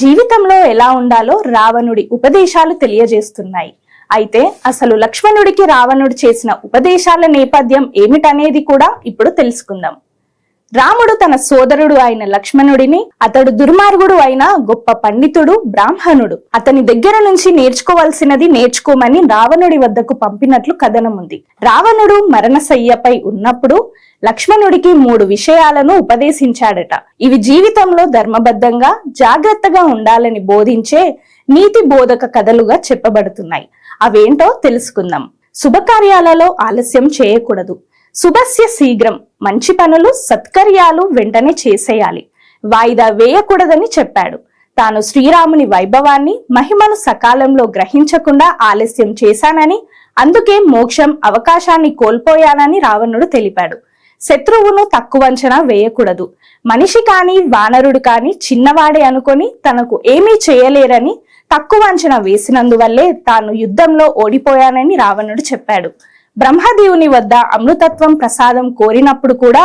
జీవితంలో ఎలా ఉండాలో రావణుడి ఉపదేశాలు తెలియజేస్తున్నాయి. అయితే అసలు లక్ష్మణుడికి రావణుడు చేసిన ఉపదేశాల నేపథ్యం ఏమిటనేది కూడా ఇప్పుడు తెలుసుకుందాం. రాముడు తన సోదరుడు అయిన లక్ష్మణుడిని అతడు దుర్మార్గుడు అయిన గొప్ప పండితుడు బ్రాహ్మణుడు అతని దగ్గర నుంచి నేర్చుకోవాల్సినది నేర్చుకోమని రావణుడి వద్దకు పంపినట్లు కథనం ఉంది. రావణుడు మరణశయ్యపై ఉన్నప్పుడు లక్ష్మణుడికి 3 విషయాలను ఉపదేశించాడట. ఇవి జీవితంలో ధర్మబద్ధంగా జాగ్రత్తగా ఉండాలని బోధించే నీతి బోధక కథలుగా చెప్పబడుతున్నాయి. అవేంటో తెలుసుకుందాం. శుభకార్యాలలో ఆలస్యం చేయకూడదు. శుభస్య శీఘ్రం, మంచి పనులు సత్కర్యాలు వెంటనే చేసేయాలి. వాయిదా వేయకూడదని చెప్పాడు. తాను శ్రీరాముని వైభవాన్ని మహిమను సకాలంలో గ్రహించకుండా ఆలస్యం చేశానని, అందుకే మోక్షం అవకాశాన్ని కోల్పోయానని రావణుడు తెలిపాడు. శత్రువును తక్కువ అంచనా వేయకూడదు. మనిషి కాని వానరుడు కాని చిన్నవాడే అనుకొని తనకు ఏమీ చేయలేరని తక్కువ అంచనా వేసినందువల్లే తాను యుద్ధంలో ఓడిపోయానని రావణుడు చెప్పాడు. బ్రహ్మదేవుని వద్ద అమృతత్వం ప్రసాదం కోరినప్పుడు కూడా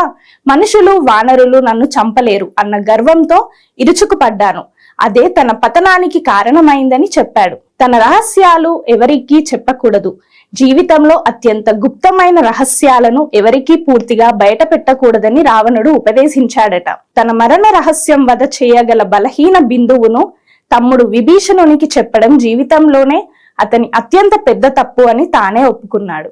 మనుషులు వానరులు నన్ను చంపలేరు అన్న గర్వంతో ఇరుచుకుపడ్డాను. అదే తన పతనానికి కారణమైందని చెప్పాడు. తన రహస్యాలు ఎవరికీ చెప్పకూడదు. జీవితంలో అత్యంత గుప్తమైన రహస్యాలను ఎవరికీ పూర్తిగా బయట పెట్టకూడదని రావణుడు ఉపదేశించాడట. తన మరణ రహస్యం వద చేయగల బలహీన బిందువును తమ్ముడు విభీషణునికి చెప్పడం జీవితంలోనే అతని అత్యంత పెద్ద తప్పు అని తానే ఒప్పుకున్నాడు.